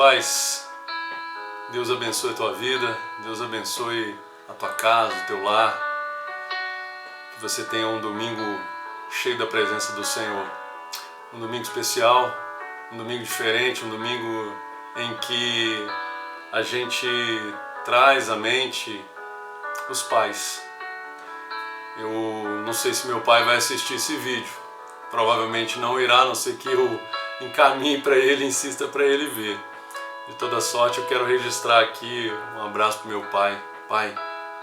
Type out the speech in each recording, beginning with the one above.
paz. Deus abençoe a tua vida, Deus abençoe a tua casa, o teu lar. Que você tenha um domingo cheio da presença do Senhor. Um domingo especial, um domingo diferente, um domingo em que a gente traz à mente os pais. Eu não sei se meu pai vai assistir esse vídeo. Provavelmente não irá, a não ser que eu encaminhe para ele, insista para ele ver. De toda sorte, eu quero registrar aqui um abraço para meu pai. Pai,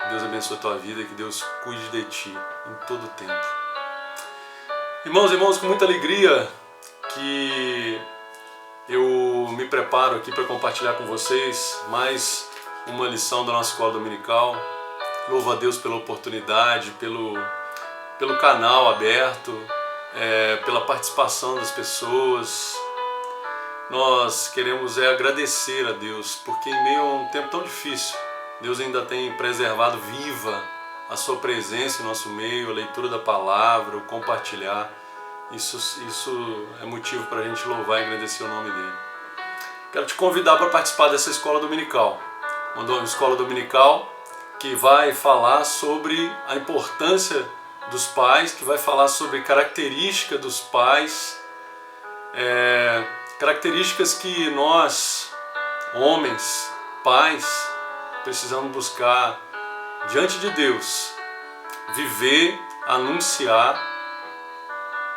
que Deus abençoe a tua vida, que Deus cuide de ti em todo o tempo. Irmãos e irmãos, com muita alegria que eu me preparo aqui para compartilhar com vocês mais uma lição da nossa escola dominical. Louvo a Deus pela oportunidade, pelo canal aberto, pela participação das pessoas. Nós queremos agradecer a Deus, porque em meio a um tempo tão difícil, Deus ainda tem preservado viva a sua presença em nosso meio, a leitura da palavra, o compartilhar. Isso é motivo para a gente louvar e agradecer o nome dele. Quero te convidar para participar dessa escola dominical. Uma escola dominical que vai falar sobre a importância dos pais, que vai falar sobre características dos pais, características que nós, homens, pais, precisamos buscar diante de Deus, viver, anunciar.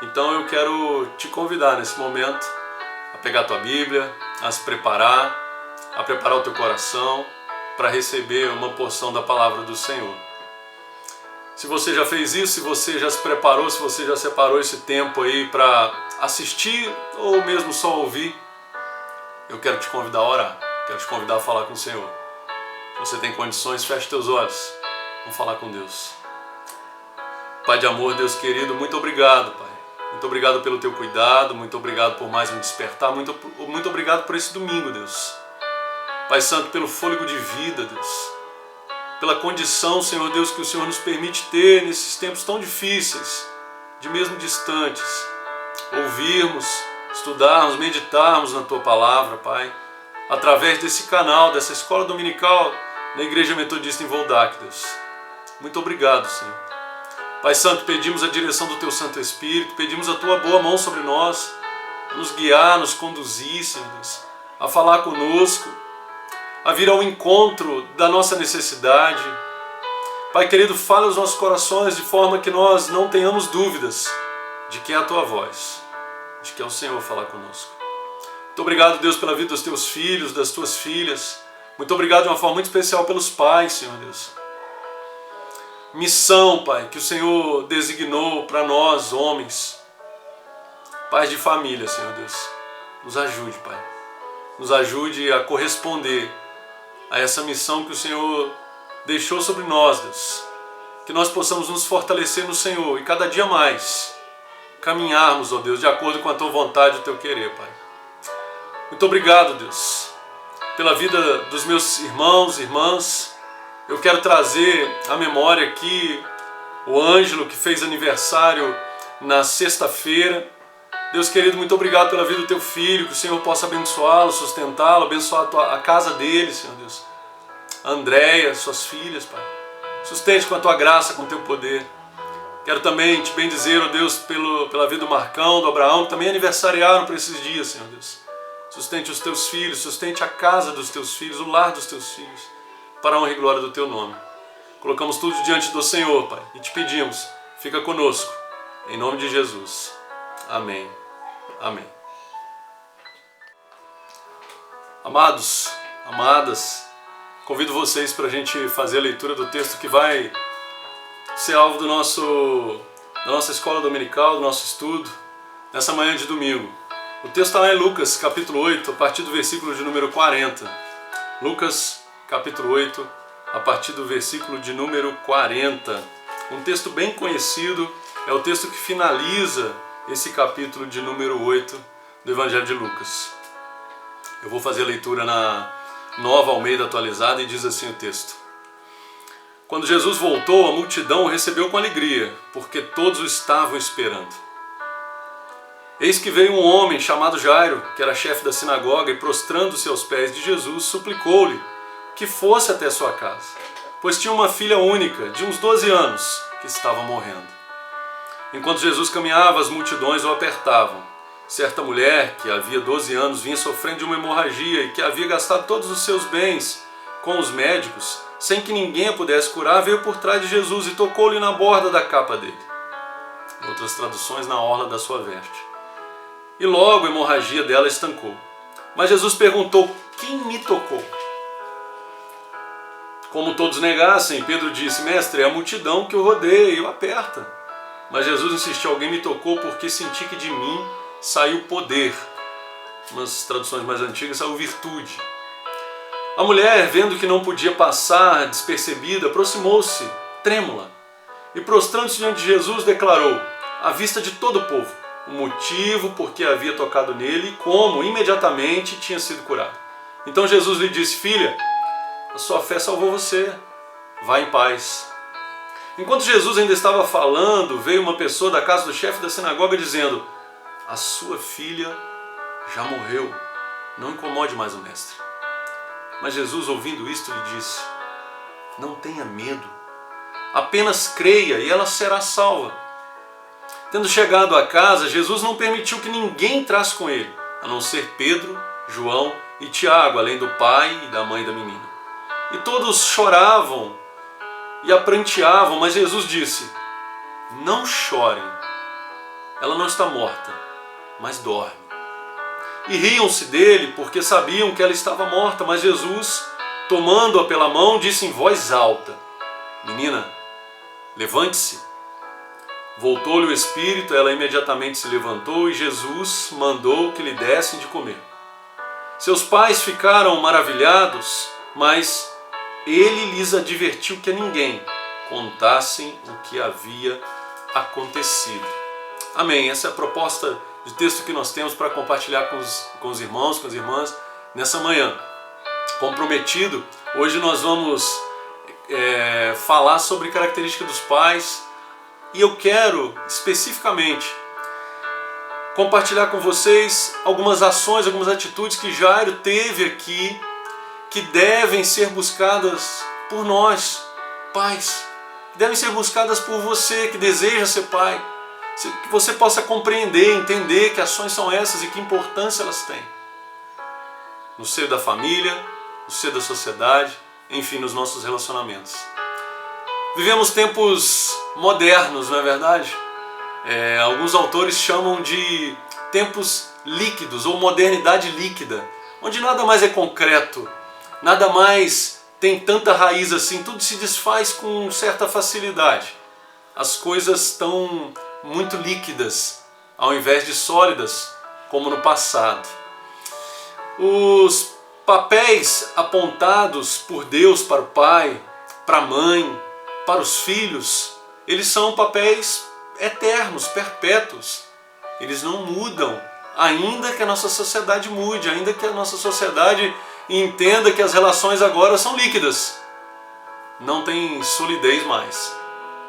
Então eu quero te convidar nesse momento a pegar a tua Bíblia, a se preparar, a preparar o teu coração para receber uma porção da palavra do Senhor. Se você já fez isso, se você já se preparou, se você já separou esse tempo aí para assistir ou mesmo só ouvir, eu quero te convidar a orar, quero te convidar a falar com o Senhor. Se você tem condições, feche teus olhos, vamos falar com Deus. Pai de amor, Deus querido, muito obrigado, Pai. Muito obrigado pelo teu cuidado, muito obrigado por mais um despertar, muito obrigado por esse domingo, Deus. Pai Santo, pelo fôlego de vida, Deus. Pela condição, Senhor Deus, que o Senhor nos permite ter nesses tempos tão difíceis, de mesmo distantes, ouvirmos, estudarmos, meditarmos na Tua Palavra, Pai, através desse canal, dessa escola dominical na Igreja Metodista em Voldac, Deus. Muito obrigado, Senhor. Pai Santo, pedimos a direção do Teu Santo Espírito, pedimos a Tua boa mão sobre nós, a nos guiar, nos conduzir, Senhor Deus, a falar conosco, a vir ao encontro da nossa necessidade. Pai querido, fala os nossos corações de forma que nós não tenhamos dúvidas de que é a Tua voz, de que é o Senhor falar conosco. Muito obrigado, Deus, pela vida dos Teus filhos, das Tuas filhas. Muito obrigado de uma forma muito especial pelos pais, Senhor Deus. Missão, Pai, que o Senhor designou para nós, homens, pais de família, Senhor Deus. Nos ajude, Pai. Nos ajude a corresponder a essa missão que o Senhor deixou sobre nós, Deus. Que nós possamos nos fortalecer no Senhor e cada dia mais caminharmos, ó Deus, de acordo com a Tua vontade e o Teu querer, Pai. Muito obrigado, Deus, pela vida dos meus irmãos e irmãs. Eu quero trazer à memória aqui o Ângelo, que fez aniversário na sexta-feira. Deus querido, muito obrigado pela vida do Teu filho, que o Senhor possa abençoá-lo, sustentá-lo, abençoar a casa dele, Senhor Deus. A Andréia, suas filhas, Pai. Sustente com a Tua graça, com o Teu poder. Quero também te bendizer, ó Deus, pela vida do Marcão, do Abraão, que também aniversariaram por esses dias, Senhor Deus. Sustente os Teus filhos, sustente a casa dos Teus filhos, o lar dos Teus filhos, para a honra e glória do Teu nome. Colocamos tudo diante do Senhor, Pai, e te pedimos, fica conosco, em nome de Jesus. Amém. Amém. Amados, amadas, convido vocês para a gente fazer a leitura do texto que vai ser alvo da nossa escola dominical, do nosso estudo, nessa manhã de domingo. O texto está lá em Lucas, capítulo 8, a partir do versículo de número 40. Lucas, capítulo 8, a partir do versículo de número 40. Um texto bem conhecido, é o texto que finaliza esse capítulo de número 8 do Evangelho de Lucas. Eu vou fazer a leitura na Nova Almeida atualizada e diz assim o texto. Quando Jesus voltou, a multidão o recebeu com alegria, porque todos o estavam esperando. Eis que veio um homem chamado Jairo, que era chefe da sinagoga, e prostrando-se aos pés de Jesus, suplicou-lhe que fosse até sua casa, pois tinha uma filha única, de uns 12 anos, que estava morrendo. Enquanto Jesus caminhava, as multidões o apertavam. Certa mulher, que havia 12 anos, vinha sofrendo de uma hemorragia e que havia gastado todos os seus bens com os médicos, sem que ninguém a pudesse curar, veio por trás de Jesus e tocou-lhe na borda da capa dele. Em outras traduções, na orla da sua veste. E logo a hemorragia dela estancou. Mas Jesus perguntou: quem me tocou? Como todos negassem, Pedro disse: mestre, é a multidão que o rodeia e o aperta. Mas Jesus insistiu: alguém me tocou porque senti que de mim saiu poder. Nas traduções mais antigas, saiu virtude. A mulher, vendo que não podia passar despercebida, aproximou-se, trêmula, e prostrando-se diante de Jesus, declarou, à vista de todo o povo, o motivo por que havia tocado nele e como imediatamente tinha sido curado. Então Jesus lhe disse: filha, a sua fé salvou você, vá em paz. Enquanto Jesus ainda estava falando, veio uma pessoa da casa do chefe da sinagoga dizendo: a sua filha já morreu, não incomode mais o mestre. Mas Jesus, ouvindo isto, lhe disse: não tenha medo, apenas creia e ela será salva. Tendo chegado a casa, Jesus não permitiu que ninguém entrasse com ele, a não ser Pedro, João e Tiago, além do pai e da mãe da menina. E todos choravam e a pranteavam, mas Jesus disse: não chorem, ela não está morta, mas dorme. E riam-se dele, porque sabiam que ela estava morta, mas Jesus, tomando-a pela mão, disse em voz alta: menina, levante-se. Voltou-lhe o espírito, ela imediatamente se levantou e Jesus mandou que lhe dessem de comer. Seus pais ficaram maravilhados, mas ele lhes advertiu que a ninguém contassem o que havia acontecido. Amém. Essa é a proposta de texto que nós temos para compartilhar com os irmãos, com as irmãs, nessa manhã. Comprometido, hoje nós vamos falar sobre características dos pais e eu quero especificamente compartilhar com vocês algumas ações, algumas atitudes que Jairo teve aqui que devem ser buscadas por nós, pais, que devem ser buscadas por você que deseja ser pai, que você possa compreender, entender que ações são essas e que importância elas têm no seio da família, no seio da sociedade, enfim, nos nossos relacionamentos. Vivemos tempos modernos, não é verdade? Alguns autores chamam de tempos líquidos ou modernidade líquida, onde nada mais é concreto, nada mais tem tanta raiz assim, tudo se desfaz com certa facilidade. As coisas estão muito líquidas, ao invés de sólidas, como no passado. Os papéis apontados por Deus para o pai, para a mãe, para os filhos, eles são papéis eternos, perpétuos. Eles não mudam, ainda que a nossa sociedade mude, ainda que a nossa sociedade entenda que as relações agora são líquidas. Não tem solidez mais.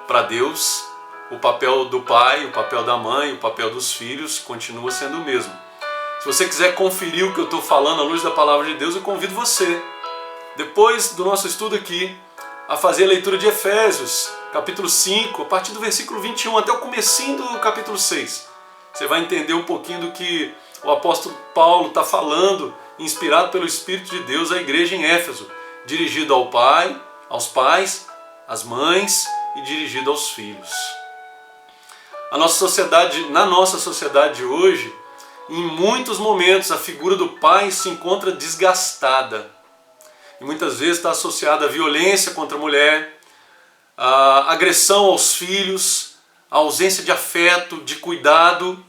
Para Deus, o papel do pai, o papel da mãe, o papel dos filhos continua sendo o mesmo. Se você quiser conferir o que eu estou falando à luz da palavra de Deus, eu convido você, depois do nosso estudo aqui, a fazer a leitura de Efésios, capítulo 5, a partir do versículo 21 até o comecinho do capítulo 6. Você vai entender um pouquinho do que o apóstolo Paulo está falando, inspirado pelo Espírito de Deus, à igreja em Éfeso, dirigido ao pai, aos pais, às mães e dirigido aos filhos. Na nossa sociedade de hoje, em muitos momentos a figura do pai se encontra desgastada. E muitas vezes está associada à violência contra a mulher, à agressão aos filhos, à ausência de afeto, de cuidado.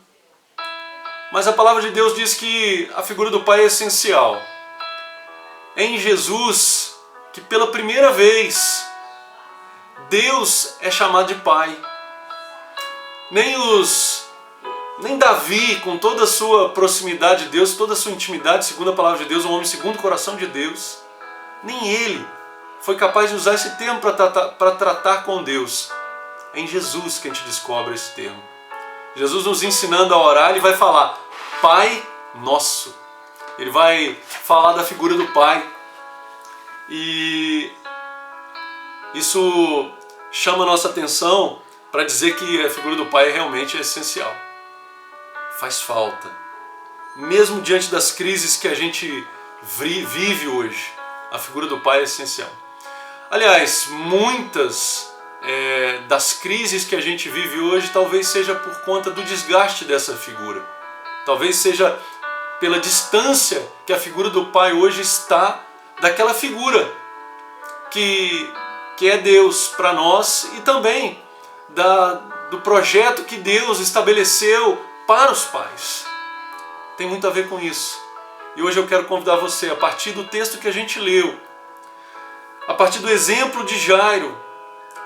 Mas a palavra de Deus diz que a figura do pai é essencial. É em Jesus que pela primeira vez Deus é chamado de pai. Nem Davi, com toda a sua proximidade de Deus, toda a sua intimidade, segundo a palavra de Deus, um homem segundo o coração de Deus, nem ele foi capaz de usar esse termo para tratar com Deus. É em Jesus que a gente descobre esse termo. Jesus nos ensinando a orar, ele vai falar Pai Nosso. Ele vai falar da figura do Pai. E isso chama a nossa atenção para dizer que a figura do Pai realmente é essencial. Faz falta. Mesmo diante das crises que a gente vive hoje, a figura do Pai é essencial. Aliás, muitas das crises que a gente vive hoje talvez seja por conta do desgaste dessa figura. Talvez seja pela distância que a figura do Pai hoje está daquela figura que é Deus para nós e também do projeto que Deus estabeleceu para os pais. Tem muito a ver com isso. E hoje eu quero convidar você, a partir do texto que a gente leu, a partir do exemplo de Jairo,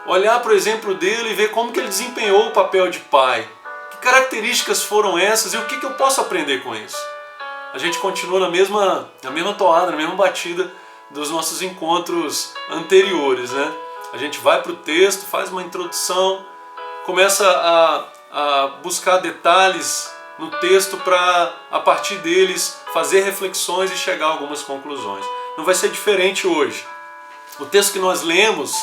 olhar para o exemplo dele e ver como que ele desempenhou o papel de pai. Que características foram essas e o que eu posso aprender com isso? A gente continua na mesma toada, na mesma batida dos nossos encontros anteriores, né? A gente vai para o texto, faz uma introdução, começa a buscar detalhes no texto para, a partir deles, fazer reflexões e chegar a algumas conclusões. Não vai ser diferente hoje. O texto que nós lemos,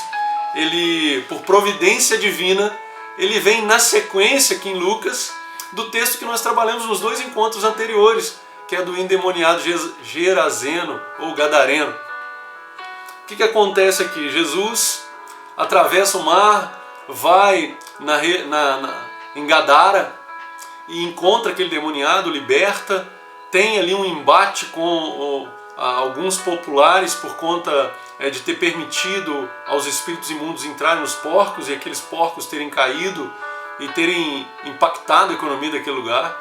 ele, por providência divina, ele vem na sequência aqui em Lucas do texto que nós trabalhamos nos 2 encontros anteriores, que é do endemoniado Gerazeno ou Gadareno. O que acontece aqui? Jesus atravessa o mar, vai em Gadara e encontra aquele endemoniado, liberta, tem ali um embate com alguns populares por conta de ter permitido aos espíritos imundos entrarem nos porcos e aqueles porcos terem caído e terem impactado a economia daquele lugar.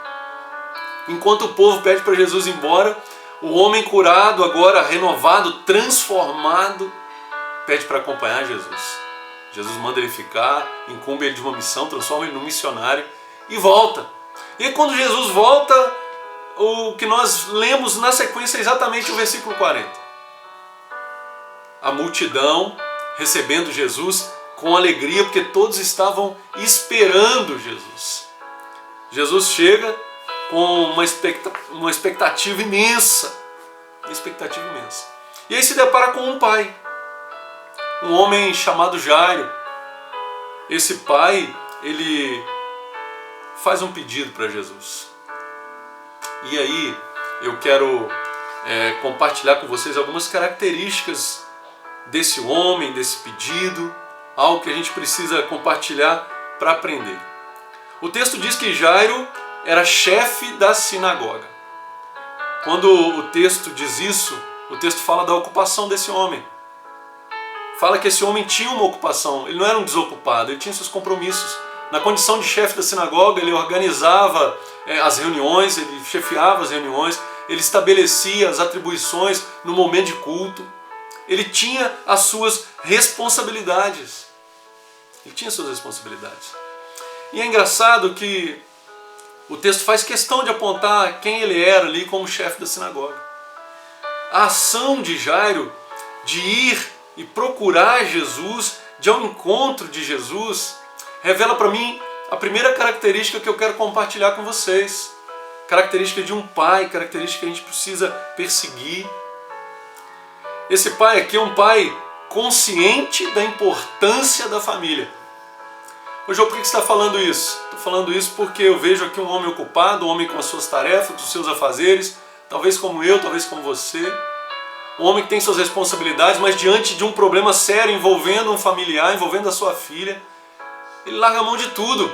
Enquanto o povo pede para Jesus ir embora, o homem curado, agora renovado, transformado, pede para acompanhar Jesus. Jesus manda ele ficar, incumbe ele de uma missão, transforma ele num missionário e volta. E quando Jesus volta, o que nós lemos na sequência é exatamente o versículo 40. A multidão recebendo Jesus com alegria, porque todos estavam esperando Jesus. Jesus chega com uma expectativa imensa. E aí se depara com um pai, um homem chamado Jairo. Esse pai, ele faz um pedido para Jesus. E aí eu quero compartilhar com vocês algumas características desse homem, desse pedido, algo que a gente precisa compartilhar para aprender. O texto diz que Jairo era chefe da sinagoga. Quando o texto diz isso, o texto fala da ocupação desse homem. Fala que esse homem tinha uma ocupação, ele não era um desocupado, ele tinha seus compromissos. Na condição de chefe da sinagoga, ele organizava as reuniões, ele chefiava as reuniões, ele estabelecia as atribuições no momento de culto. Ele tinha as suas responsabilidades. E é engraçado que o texto faz questão de apontar quem ele era ali como chefe da sinagoga. A ação de Jairo de ir e procurar Jesus, de ir ao encontro de Jesus, revela para mim a primeira característica que eu quero compartilhar com vocês. Característica de um pai, característica que a gente precisa perseguir. Esse pai aqui é um pai consciente da importância da família. Ô João, por que você está falando isso? Estou falando isso porque eu vejo aqui um homem ocupado, um homem com as suas tarefas, os seus afazeres, talvez como eu, talvez como você. Um homem que tem suas responsabilidades, mas diante de um problema sério envolvendo um familiar, envolvendo a sua filha, ele larga a mão de tudo.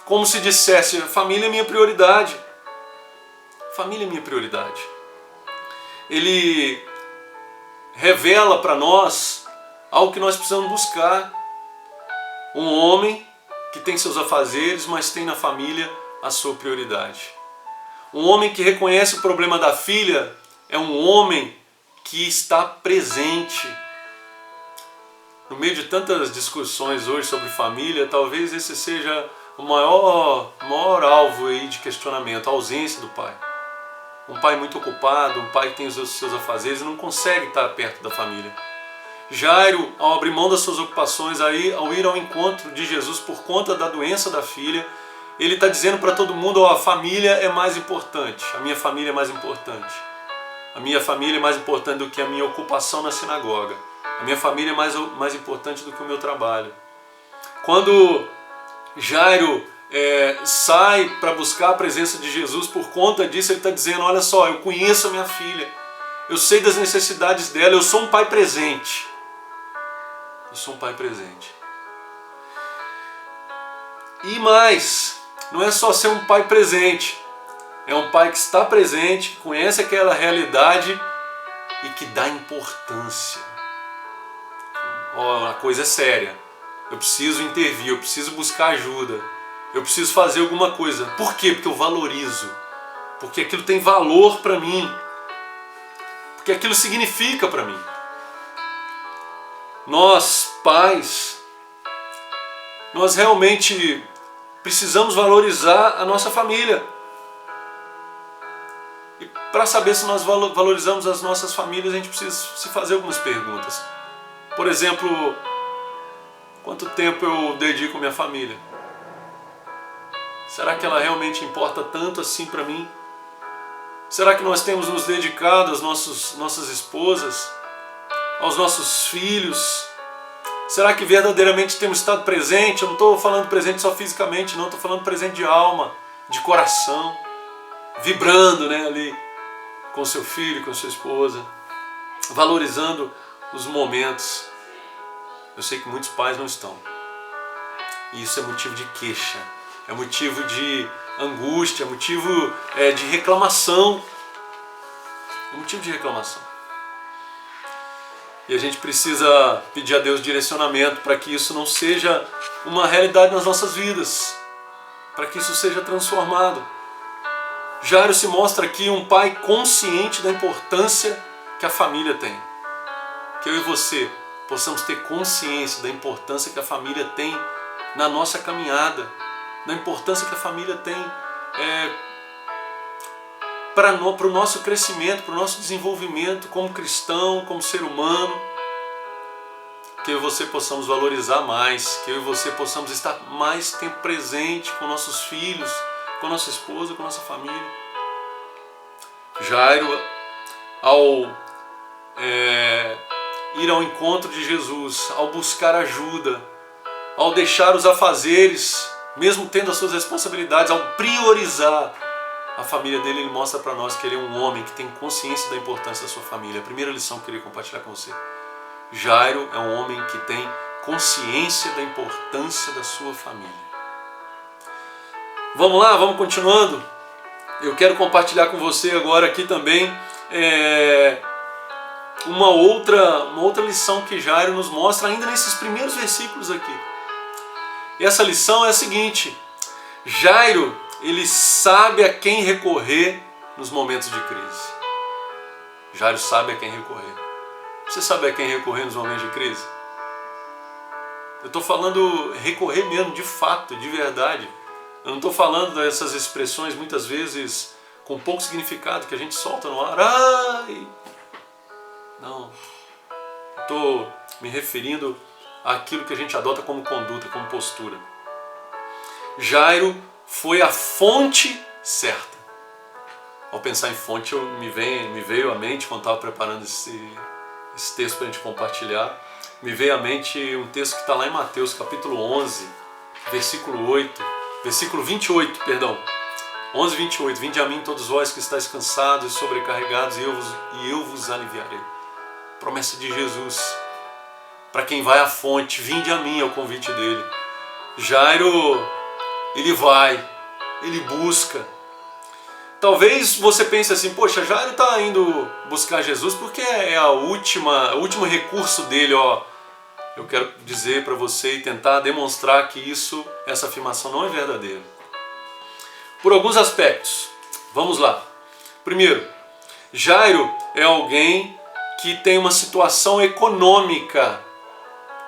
Como se dissesse, família é minha prioridade. Família é minha prioridade. Ele revela para nós algo que nós precisamos buscar. Um homem que tem seus afazeres, mas tem na família a sua prioridade. Um homem que reconhece o problema da filha é um homem que está presente. No meio de tantas discussões hoje sobre família, talvez esse seja o maior alvo aí de questionamento, a ausência do pai. Um pai muito ocupado, um pai que tem os seus afazeres e não consegue estar perto da família. Jairo, ao abrir mão das suas ocupações, aí, ao ir ao encontro de Jesus por conta da doença da filha, ele está dizendo para todo mundo, ó, a família é mais importante, a minha família é mais importante. A minha família é mais importante do que a minha ocupação na sinagoga. A minha família é mais importante do que o meu trabalho. Quando Jairo sai para buscar a presença de Jesus por conta disso, ele está dizendo, olha só, eu conheço a minha filha, eu sei das necessidades dela, eu sou um pai presente. Eu sou um pai presente. E mais, não é só ser um pai presente, é um pai que está presente, que conhece aquela realidade e que dá importância. Ó, a coisa é séria, eu preciso intervir, eu preciso buscar ajuda, eu preciso fazer alguma coisa. Por quê? Porque eu valorizo, porque aquilo tem valor para mim, porque aquilo significa para mim. Nós, pais, nós realmente precisamos valorizar a nossa família. E para saber se nós valorizamos as nossas famílias, a gente precisa se fazer algumas perguntas. Por exemplo, quanto tempo eu dedico à minha família? Será que ela realmente importa tanto assim para mim? Será que nós temos nos dedicado às nossas esposas, aos nossos filhos? Será que verdadeiramente temos estado presente? Eu não estou falando presente só fisicamente, não, estou falando presente de alma, de coração, vibrando, né, ali com seu filho, com sua esposa, valorizando os momentos. Eu sei que muitos pais não estão. E isso é motivo de queixa, é motivo de angústia, é motivo de reclamação. É motivo de reclamação. E a gente precisa pedir a Deus direcionamento para que isso não seja uma realidade nas nossas vidas, para que isso seja transformado. Jairo se mostra aqui um pai consciente da importância que a família tem. Que eu e você possamos ter consciência da importância que a família tem na nossa caminhada, da importância que a família tem para o nosso crescimento, para o nosso desenvolvimento como cristão, como ser humano. Que eu e você possamos valorizar mais, que eu e você possamos estar mais tempo presente com nossos filhos, com nossa esposa, com nossa família. Jairo, ao ir ao encontro de Jesus, ao buscar ajuda, ao deixar os afazeres, mesmo tendo as suas responsabilidades, ao priorizar a família dele, ele mostra para nós que ele é um homem que tem consciência da importância da sua família. A primeira lição que eu queria compartilhar com você. Jairo é um homem que tem consciência da importância da sua família. Vamos lá, vamos continuando. Eu quero compartilhar com você agora aqui também uma outra lição que Jairo nos mostra ainda nesses primeiros versículos aqui. E essa lição é a seguinte: Jairo, ele sabe a quem recorrer nos momentos de crise. Jairo sabe a quem recorrer. Você sabe a quem recorrer nos momentos de crise? Eu estou falando recorrer mesmo, de fato, de verdade. Eu não estou falando dessas expressões muitas vezes com pouco significado que a gente solta no ar. Ai! Não. Estou me referindo àquilo que a gente adota como conduta, como postura. Jairo foi a fonte certa. Ao pensar em fonte, me veio à mente, quando estava preparando esse texto para a gente compartilhar, me veio à mente um texto que está lá em Mateus, capítulo 11, versículo 28, perdão. 11, 28. Vinde a mim todos vós que estáis cansados e sobrecarregados, e eu vos aliviarei. Promessa de Jesus. Para quem vai à fonte, vinde a mim, é o convite dele. Jairo, ele vai, ele busca. Talvez você pense assim, poxa, Jairo está indo buscar Jesus porque é o último recurso dele. Ó, eu quero dizer para você e tentar demonstrar que essa afirmação não é verdadeira. Por alguns aspectos. Vamos lá. Primeiro, Jairo é alguém que tem uma situação econômica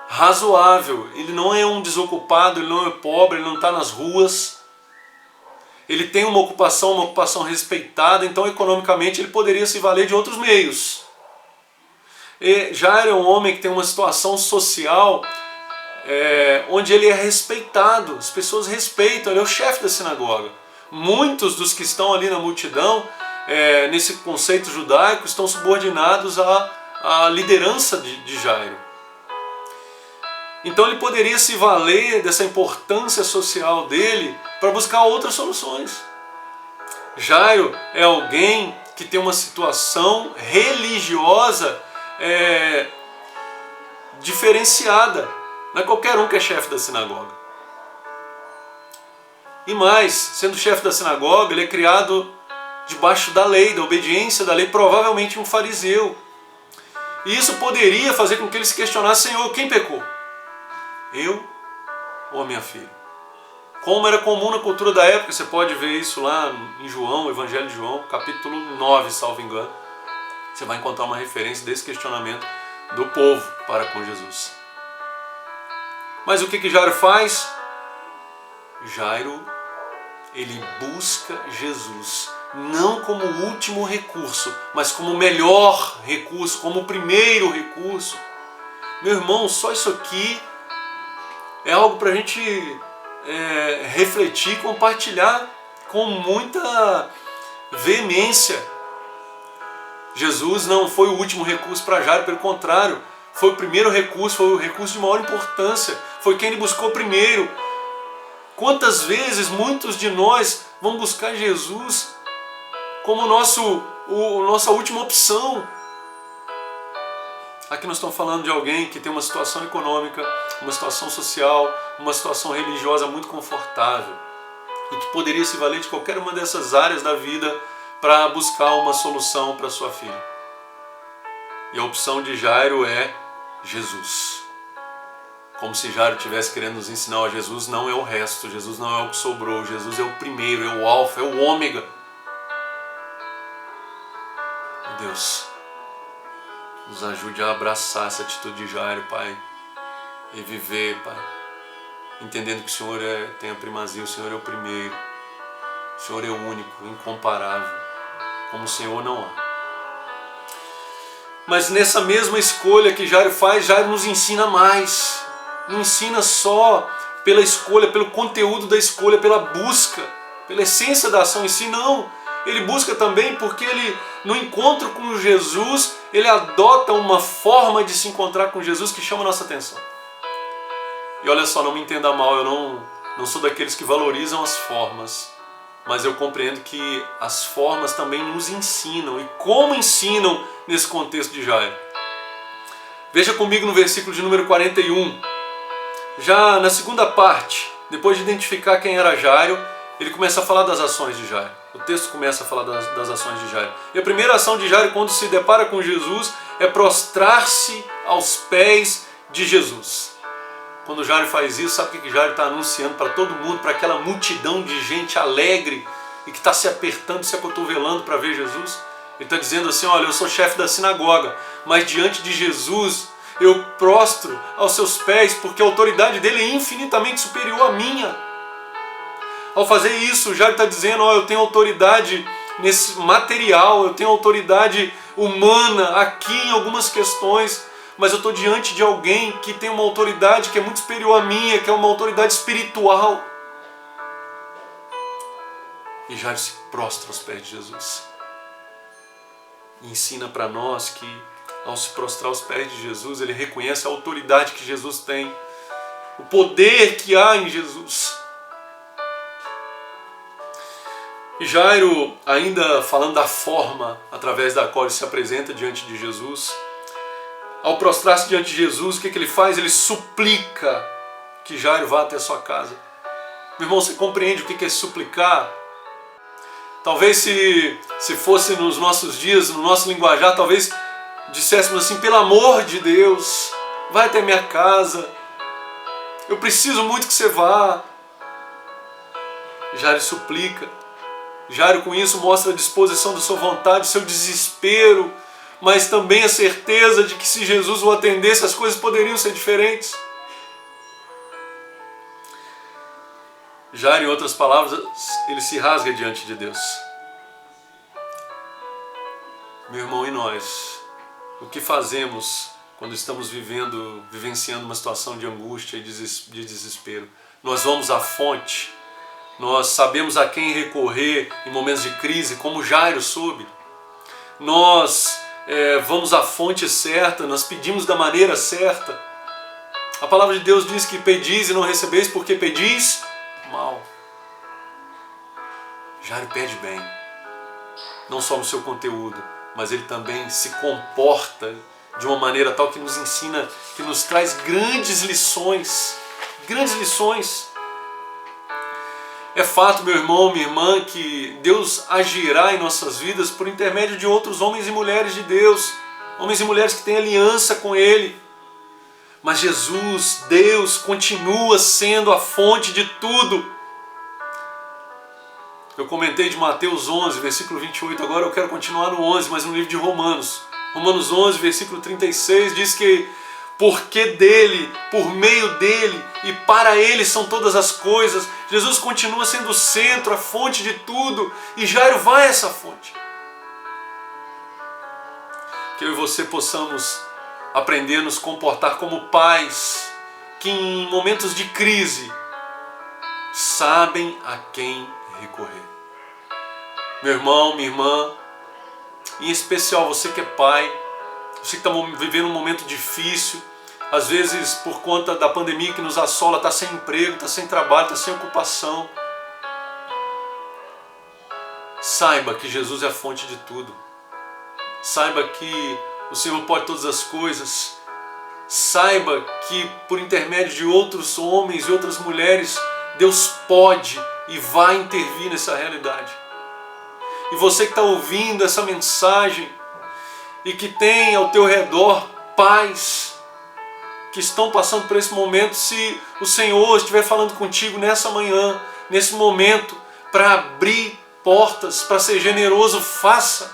razoável. Ele não é um desocupado, ele não é pobre, ele não está nas ruas. Ele tem uma ocupação respeitada, então economicamente ele poderia se valer de outros meios. Jairo é um homem que tem uma situação social onde ele é respeitado, as pessoas respeitam, ele é o chefe da sinagoga. Muitos dos que estão ali na multidão, nesse conceito judaico, estão subordinados à liderança de Jairo. Então ele poderia se valer dessa importância social dele para buscar outras soluções. Jairo é alguém que tem uma situação religiosa diferenciada. Não é qualquer um que é chefe da sinagoga. E mais, sendo chefe da sinagoga, ele é criado debaixo da lei, da obediência da lei, provavelmente um fariseu. E isso poderia fazer com que ele se questionasse: Senhor, quem pecou? Eu ou a minha filha? Como era comum na cultura da época, você pode ver isso lá em João, Evangelho de João, capítulo 9, salvo engano. Você vai encontrar uma referência desse questionamento do povo para com Jesus. Mas o que Jairo faz? Jairo, ele busca Jesus, não como último recurso, mas como o melhor recurso, como o primeiro recurso. Meu irmão, só isso aqui é algo para a gente refletir, compartilhar com muita veemência. Jesus não foi o último recurso para Jairo, pelo contrário, foi o primeiro recurso, foi o recurso de maior importância, foi quem ele buscou primeiro. Quantas vezes muitos de nós vão buscar Jesus como nossa última opção? Aqui nós estamos falando de alguém que tem uma situação econômica, uma situação social, uma situação religiosa muito confortável e que poderia se valer de qualquer uma dessas áreas da vida para buscar uma solução para sua filha. E a opção de Jairo é Jesus. Como se Jairo estivesse querendo nos ensinar: ó, Jesus não é o resto, Jesus não é o que sobrou, Jesus é o primeiro, é o alfa, é o ômega. Deus, nos ajude a abraçar essa atitude de Jairo, Pai, e viver, Pai, entendendo que o Senhor tem a primazia, o Senhor é o primeiro, o Senhor é o único, incomparável, como o Senhor não há. Mas nessa mesma escolha que Jairo faz, Jairo nos ensina mais. Não ensina só pela escolha, pelo conteúdo da escolha, pela busca, pela essência da ação em si, não. Ele busca também porque ele, no encontro com Jesus, ele adota uma forma de se encontrar com Jesus que chama a nossa atenção. E olha só, não me entenda mal, eu não sou daqueles que valorizam as formas, mas eu compreendo que as formas também nos ensinam. E como ensinam nesse contexto de Jairo? Veja comigo no versículo de número 41. Já na segunda parte, depois de identificar quem era Jairo, ele começa a falar das ações de Jairo. O texto começa a falar das ações de Jairo. E a primeira ação de Jairo, quando se depara com Jesus, é prostrar-se aos pés de Jesus. Quando Jairo faz isso, sabe o que Jairo está anunciando para todo mundo, para aquela multidão de gente alegre e que está se apertando, se acotovelando para ver Jesus? Ele está dizendo assim: olha, eu sou chefe da sinagoga, mas diante de Jesus eu prostro aos seus pés, porque a autoridade dele é infinitamente superior à minha. Ao fazer isso, Jairo está dizendo: ó, eu tenho autoridade nesse material, eu tenho autoridade humana aqui em algumas questões, mas eu estou diante de alguém que tem uma autoridade que é muito superior à minha, que é uma autoridade espiritual. E Jairo se prostra aos pés de Jesus. E ensina para nós que, ao se prostrar aos pés de Jesus, ele reconhece a autoridade que Jesus tem, o poder que há em Jesus. E Jairo, ainda falando da forma através da qual ele se apresenta diante de Jesus, ao prostrar-se diante de Jesus, o que ele faz? Ele suplica que Jairo vá até a sua casa. Meu irmão, você compreende o que é suplicar? Talvez se fosse nos nossos dias, no nosso linguajar, talvez disséssemos assim: pelo amor de Deus, vai até minha casa, eu preciso muito que você vá. Jairo suplica. Jairo com isso mostra a disposição da sua vontade, seu desespero, mas também a certeza de que se Jesus o atendesse, as coisas poderiam ser diferentes. Jairo, em outras palavras, ele se rasga diante de Deus. Meu irmão, e nós? o que fazemos quando estamos vivenciando uma situação de angústia e de desespero? Nós vamos à fonte, nós sabemos a quem recorrer em momentos de crise, como Jairo soube. Nós vamos à fonte certa, nós pedimos da maneira certa. A palavra de Deus diz que pedis e não recebeis porque pedis mal. Jairo pede bem, não só no seu conteúdo, mas ele também se comporta de uma maneira tal que nos ensina, que nos traz grandes lições. Grandes lições. É fato, meu irmão, minha irmã, que Deus agirá em nossas vidas por intermédio de outros homens e mulheres de Deus, homens e mulheres que têm aliança com Ele. Mas Jesus, Deus, continua sendo a fonte de tudo. Eu comentei de Mateus 11, versículo 28, agora eu quero continuar no 11, mas no livro de Romanos. Romanos 11, versículo 36, diz que porque dele, por meio dele e para ele são todas as coisas. Jesus continua sendo o centro, a fonte de tudo, e Jairo vai a essa fonte. Que eu e você possamos aprender a nos comportar como pais que em momentos de crise sabem a quem recorrer. Meu irmão, minha irmã, em especial você que é pai, você que está vivendo um momento difícil, às vezes por conta da pandemia que nos assola, está sem emprego, está sem trabalho, está sem ocupação. Saiba que Jesus é a fonte de tudo. Saiba que o Senhor pode todas as coisas. Saiba que por intermédio de outros homens e outras mulheres, Deus pode e vai intervir nessa realidade. E você que está ouvindo essa mensagem e que tem ao teu redor pais que estão passando por esse momento, se o Senhor estiver falando contigo nessa manhã, nesse momento, para abrir portas, para ser generoso, faça.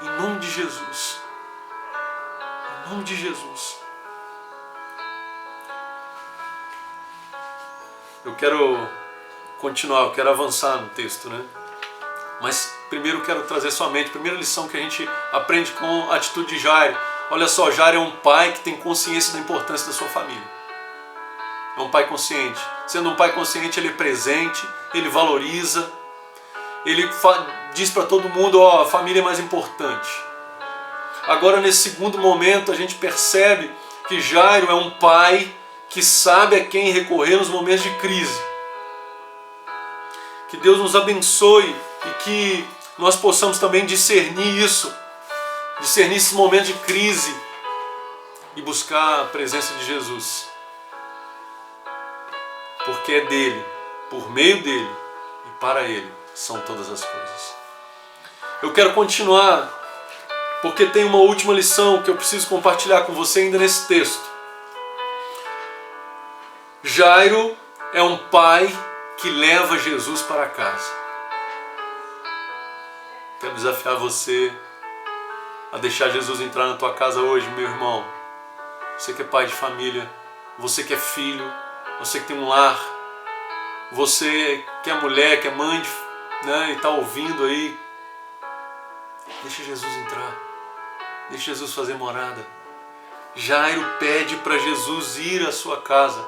Em nome de Jesus. Em nome de Jesus. Eu quero continuar, eu quero avançar no texto, né? Mas primeiro eu quero trazer sua mente, a primeira lição que a gente aprende com a atitude de Jairo. Olha só, Jairo é um pai que tem consciência da importância da sua família. É um pai consciente. Sendo um pai consciente, ele é presente, ele valoriza, ele diz para todo mundo, ó, a família é mais importante. Agora, nesse segundo momento, a gente percebe que Jairo é um pai que sabe a quem recorrer nos momentos de crise. Que Deus nos abençoe e que nós possamos também discernir isso, discernir esses momentos de crise e buscar a presença de Jesus. Porque é dele, por meio dele e para ele são todas as coisas. Eu quero continuar porque tem uma última lição que eu preciso compartilhar com você ainda nesse texto. Jairo é um pai que leva Jesus para casa. Quero desafiar você a deixar Jesus entrar na tua casa hoje, meu irmão. Você que é pai de família, você que é filho, você que tem um lar, você que é mulher, que é mãe, né, e está ouvindo aí. Deixa Jesus entrar. Deixa Jesus fazer morada. Jairo pede para Jesus ir à sua casa.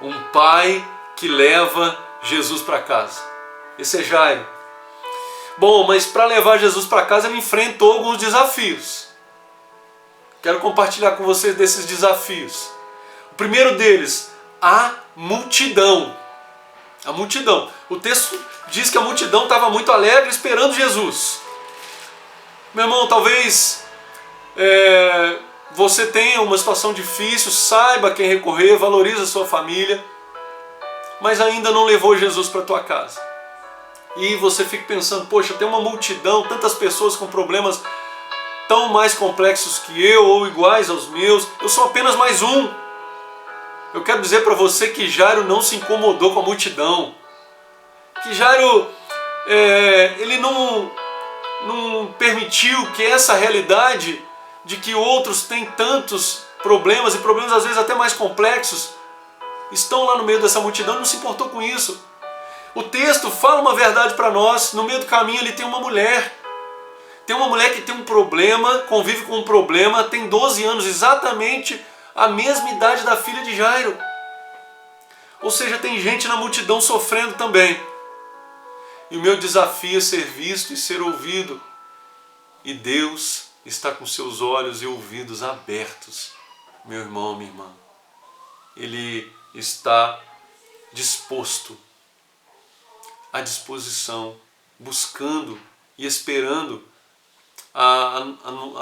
Um pai que leva Jesus para casa. Esse é Jairo. Bom, mas para levar Jesus para casa ele enfrentou alguns desafios. Quero compartilhar com vocês desses desafios. O primeiro deles, a multidão. A multidão. O texto diz que a multidão estava muito alegre esperando Jesus. Meu irmão, talvez você tenha uma situação difícil, saiba a quem recorrer, valorize a sua família, mas ainda não levou Jesus para a tua casa. E você fica pensando, poxa, tem uma multidão, tantas pessoas com problemas tão mais complexos que eu ou iguais aos meus, eu sou apenas mais um. Eu quero dizer para você que Jairo não se incomodou com a multidão. Que Jairo, ele não permitiu que essa realidade de que outros têm tantos problemas, e problemas às vezes até mais complexos, estão lá no meio dessa multidão, não se importou com isso. O texto fala uma verdade para nós, no meio do caminho ele tem uma mulher. Tem uma mulher que tem um problema, convive com um problema, tem 12 anos, exatamente a mesma idade da filha de Jairo. Ou seja, tem gente na multidão sofrendo também. E o meu desafio é ser visto e ser ouvido. E Deus está com seus olhos e ouvidos abertos, meu irmão, minha irmã. Ele está disposto, à disposição, buscando e esperando a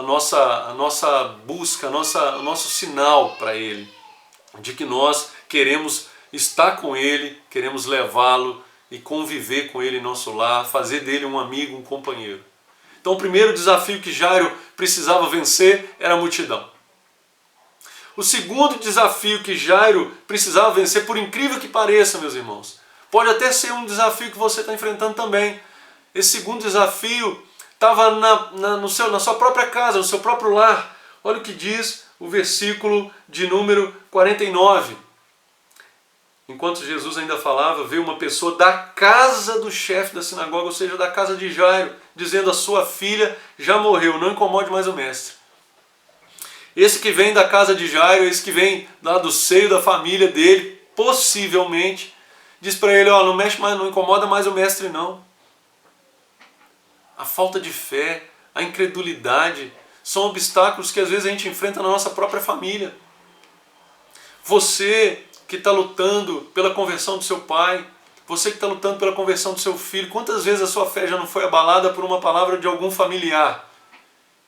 nossa busca, o nosso sinal para Ele, de que nós queremos estar com Ele, queremos levá-lo e conviver com Ele em nosso lar, fazer dele um amigo, um companheiro. Então o primeiro desafio que Jairo precisava vencer era a multidão. O segundo desafio que Jairo precisava vencer, por incrível que pareça, meus irmãos, pode até ser um desafio que você está enfrentando também. Esse segundo desafio estava na sua própria casa, no seu próprio lar. Olha o que diz o versículo de número 49. Enquanto Jesus ainda falava, veio uma pessoa da casa do chefe da sinagoga, ou seja, da casa de Jairo, dizendo: a sua filha já morreu, não incomode mais o mestre. Esse que vem da casa de Jairo, esse que vem lá do seio da família dele, possivelmente, diz para ele: ó, não mexe mais, não incomoda mais o mestre não. A falta de fé, a incredulidade, são obstáculos que às vezes a gente enfrenta na nossa própria família. Você que está lutando pela conversão do seu pai, você que está lutando pela conversão do seu filho, quantas vezes a sua fé já não foi abalada por uma palavra de algum familiar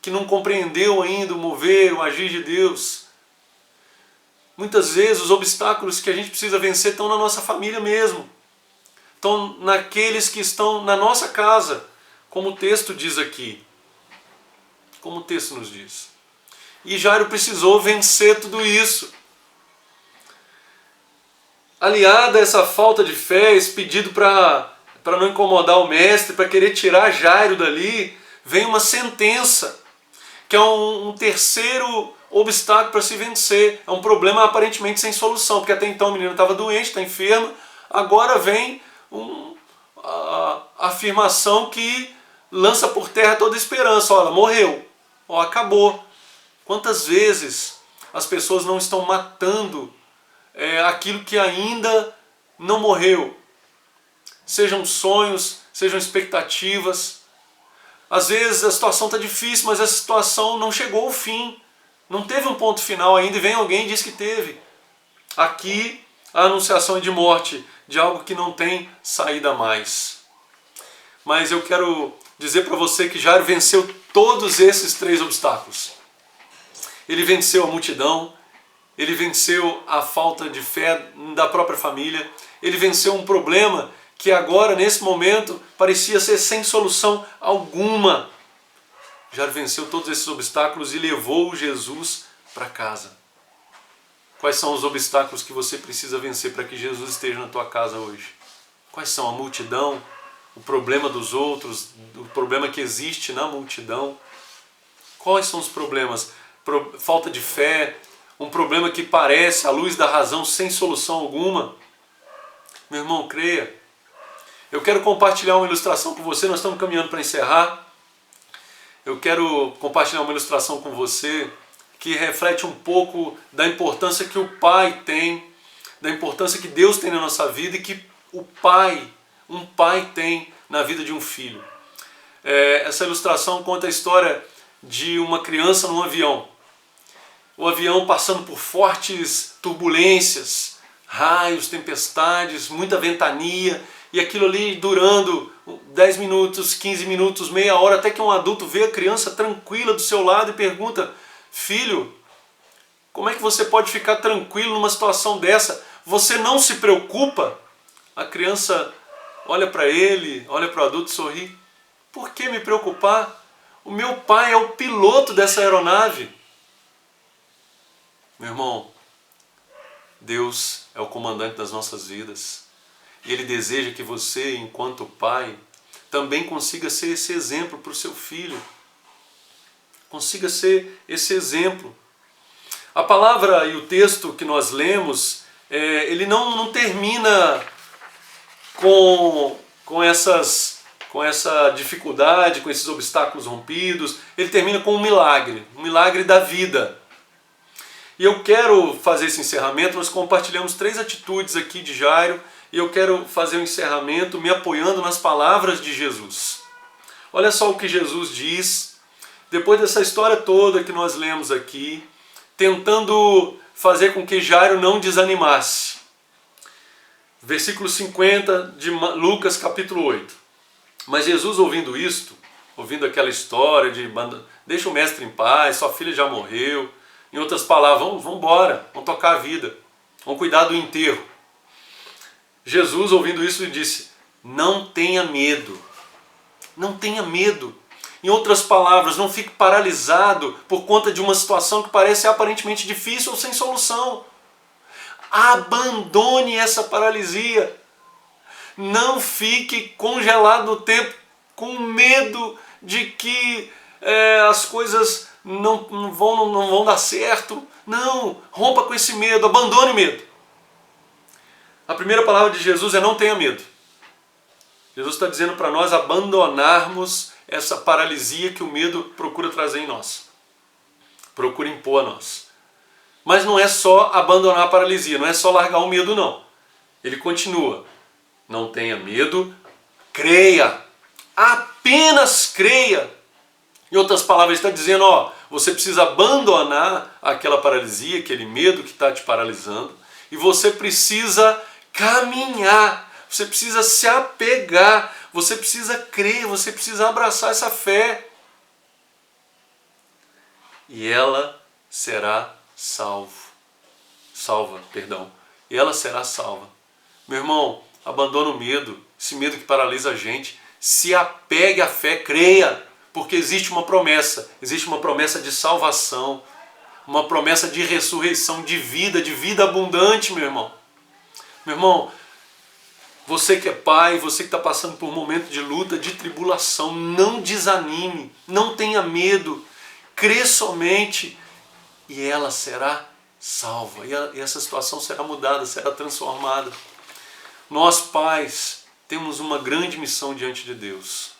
que não compreendeu ainda o mover, o agir de Deus? Muitas vezes os obstáculos que a gente precisa vencer estão na nossa família mesmo, estão naqueles que estão na nossa casa, como o texto diz aqui, como o texto nos diz. E Jairo precisou vencer tudo isso. Aliada a essa falta de fé, esse pedido para não incomodar o mestre, para querer tirar Jairo dali, vem uma sentença, que é um terceiro obstáculo para se vencer. É um problema aparentemente sem solução, porque até então a menina estava doente, está enferma, agora vem a afirmação que lança por terra toda a esperança. Olha, morreu, ó, acabou. Quantas vezes as pessoas não estão matando aquilo que ainda não morreu? Sejam sonhos, sejam expectativas. Às vezes a situação está difícil, mas a situação não chegou ao fim. Não teve um ponto final ainda e vem alguém e diz que teve. Aqui a anunciação é de morte, de algo que não tem saída mais. Mas eu quero dizer para você que Jairo venceu todos esses três obstáculos. Ele venceu a multidão, ele venceu a falta de fé da própria família, ele venceu um problema que agora, nesse momento, parecia ser sem solução alguma. Jairo venceu todos esses obstáculos e levou Jesus para casa. Quais são os obstáculos que você precisa vencer para que Jesus esteja na tua casa hoje? Quais são? A multidão, o problema dos outros, o problema que existe na multidão? Quais são os problemas? Falta de fé, um problema que parece à luz da razão sem solução alguma? Meu irmão, creia. Eu quero compartilhar uma ilustração com você, nós estamos caminhando para encerrar. Eu quero compartilhar uma ilustração com você que reflete um pouco da importância que o pai tem, da importância que Deus tem na nossa vida e que um pai tem na vida de um filho. Essa ilustração conta a história de uma criança num avião. O avião passando por fortes turbulências, raios, tempestades, muita ventania, e aquilo ali durando 10 minutos, 15 minutos, meia hora, até que um adulto vê a criança tranquila do seu lado e pergunta: filho, como é que você pode ficar tranquilo numa situação dessa? Você não se preocupa? A criança olha para ele, olha para o adulto e sorri. Por que me preocupar? O meu pai é o piloto dessa aeronave. Meu irmão, Deus é o comandante das nossas vidas. E Ele deseja que você, enquanto pai, também consiga ser esse exemplo para o seu filho. Consiga ser esse exemplo. A palavra e o texto que nós lemos, ele não termina com com essa dificuldade, com esses obstáculos rompidos, ele termina com um milagre da vida. E eu quero fazer esse encerramento, nós compartilhamos 3 atitudes aqui de Jairo, e eu quero fazer o encerramento me apoiando nas palavras de Jesus. Olha só o que Jesus diz, depois dessa história toda que nós lemos aqui, tentando fazer com que Jairo não desanimasse. Versículo 50 de Lucas capítulo 8. Mas Jesus, ouvindo isto, ouvindo aquela história de deixa o mestre em paz, sua filha já morreu, em outras palavras, vamos embora, vamos tocar a vida, vamos cuidar do enterro. Jesus, ouvindo isso, lhe disse, não tenha medo, não tenha medo. Em outras palavras, não fique paralisado por conta de uma situação que parece aparentemente difícil ou sem solução. Abandone essa paralisia. Não fique congelado no tempo com medo de que as coisas não vão dar certo. Não, rompa com esse medo, abandone o medo. A primeira palavra de Jesus é não tenha medo. Jesus está dizendo para nós abandonarmos essa paralisia que o medo procura trazer em nós. Procura impor a nós. Mas não é só abandonar a paralisia, não é só largar o medo não. Ele continua, não tenha medo, creia, apenas creia. Em outras palavras, ele está dizendo, você precisa abandonar aquela paralisia, aquele medo que está te paralisando, e você precisa caminhar, você precisa se apegar, você precisa crer, você precisa abraçar essa fé. E ela será salva. E ela será salva. Meu irmão, abandona o medo, esse medo que paralisa a gente, se apegue à fé, creia, porque existe uma promessa de salvação, uma promessa de ressurreição, de vida abundante, meu irmão. Meu irmão, você que é pai, você que está passando por um momento de luta, de tribulação, não desanime, não tenha medo, crê somente e ela será salva, e essa situação será mudada, será transformada. Nós pais temos uma grande missão diante de Deus,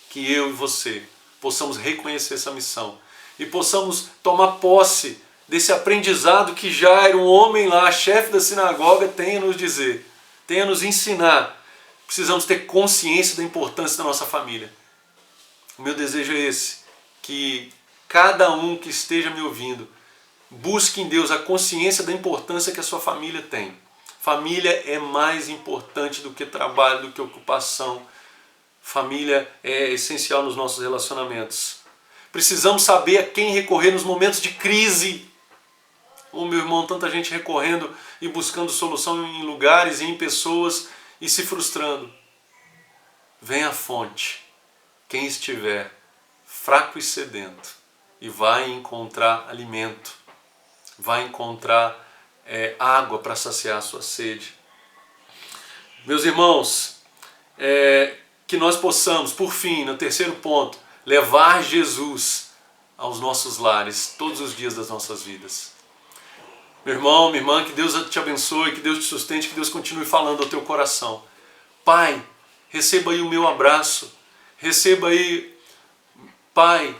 que eu e você possamos reconhecer essa missão e possamos tomar posse desse aprendizado que Jairo, um homem lá, chefe da sinagoga, tem a nos dizer, tem a nos ensinar. Precisamos ter consciência da importância da nossa família. O meu desejo é esse, que cada um que esteja me ouvindo busque em Deus a consciência da importância que a sua família tem. Família é mais importante do que trabalho, do que ocupação. Família é essencial nos nossos relacionamentos. Precisamos saber a quem recorrer nos momentos de crise. Meu irmão, tanta gente recorrendo e buscando solução em lugares e em pessoas e se frustrando. Vem à fonte, quem estiver fraco e sedento, e vai encontrar alimento, vai encontrar água para saciar a sua sede. Meus irmãos, que nós possamos, por fim, no terceiro ponto, levar Jesus aos nossos lares todos os dias das nossas vidas. Meu irmão, minha irmã, que Deus te abençoe, que Deus te sustente, que Deus continue falando ao teu coração. Pai, receba aí o meu abraço, receba aí, Pai,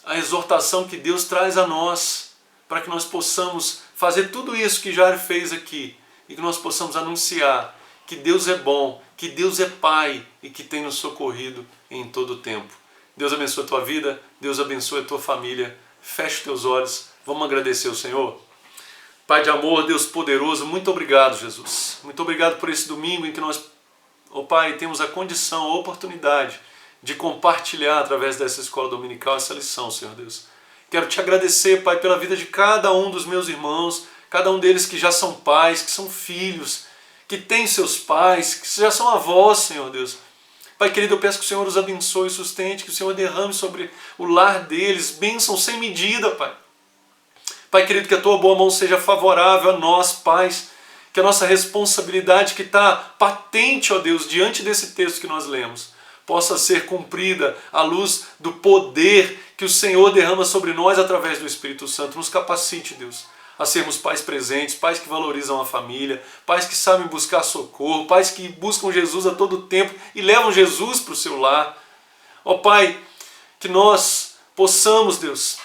a exortação que Deus traz a nós, para que nós possamos fazer tudo isso que Jairo fez aqui, e que nós possamos anunciar que Deus é bom, que Deus é Pai e que tem nos socorrido em todo o tempo. Deus abençoe a tua vida, Deus abençoe a tua família. Feche os teus olhos, vamos agradecer ao Senhor. Pai de amor, Deus poderoso, muito obrigado, Jesus. Muito obrigado por esse domingo em que nós, Pai, temos a condição, a oportunidade de compartilhar através dessa escola dominical essa lição, Senhor Deus. Quero te agradecer, Pai, pela vida de cada um dos meus irmãos, cada um deles que já são pais, que são filhos, que têm seus pais, que já são avós, Senhor Deus. Pai querido, eu peço que o Senhor os abençoe e sustente, que o Senhor derrame sobre o lar deles bênção sem medida, Pai. Pai querido, que a tua boa mão seja favorável a nós, pais, que a nossa responsabilidade que está patente, ó Deus, diante desse texto que nós lemos, possa ser cumprida à luz do poder que o Senhor derrama sobre nós através do Espírito Santo. Nos capacite, Deus, a sermos pais presentes, pais que valorizam a família, pais que sabem buscar socorro, pais que buscam Jesus a todo tempo e levam Jesus para o seu lar. Ó Pai, que nós possamos, Deus,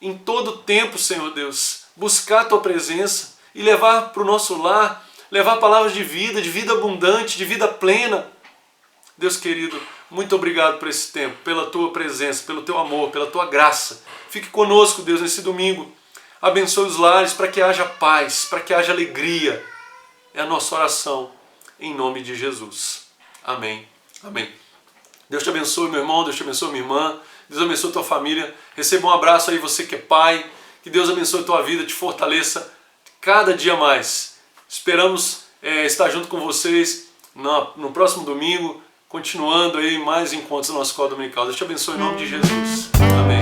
em todo tempo, Senhor Deus, buscar a Tua presença e levar para o nosso lar, levar palavras de vida abundante, de vida plena. Deus querido, muito obrigado por esse tempo, pela Tua presença, pelo Teu amor, pela Tua graça. Fique conosco, Deus, nesse domingo. Abençoe os lares para que haja paz, para que haja alegria. É a nossa oração, em nome de Jesus. Amém. Amém. Deus te abençoe, meu irmão, Deus te abençoe, minha irmã. Deus abençoe a tua família. Receba um abraço aí, você que é pai. Que Deus abençoe a tua vida, te fortaleça cada dia mais. Esperamos estar junto com vocês no próximo domingo, continuando aí mais encontros na nossa escola dominical. Deus te abençoe em nome de Jesus. Amém.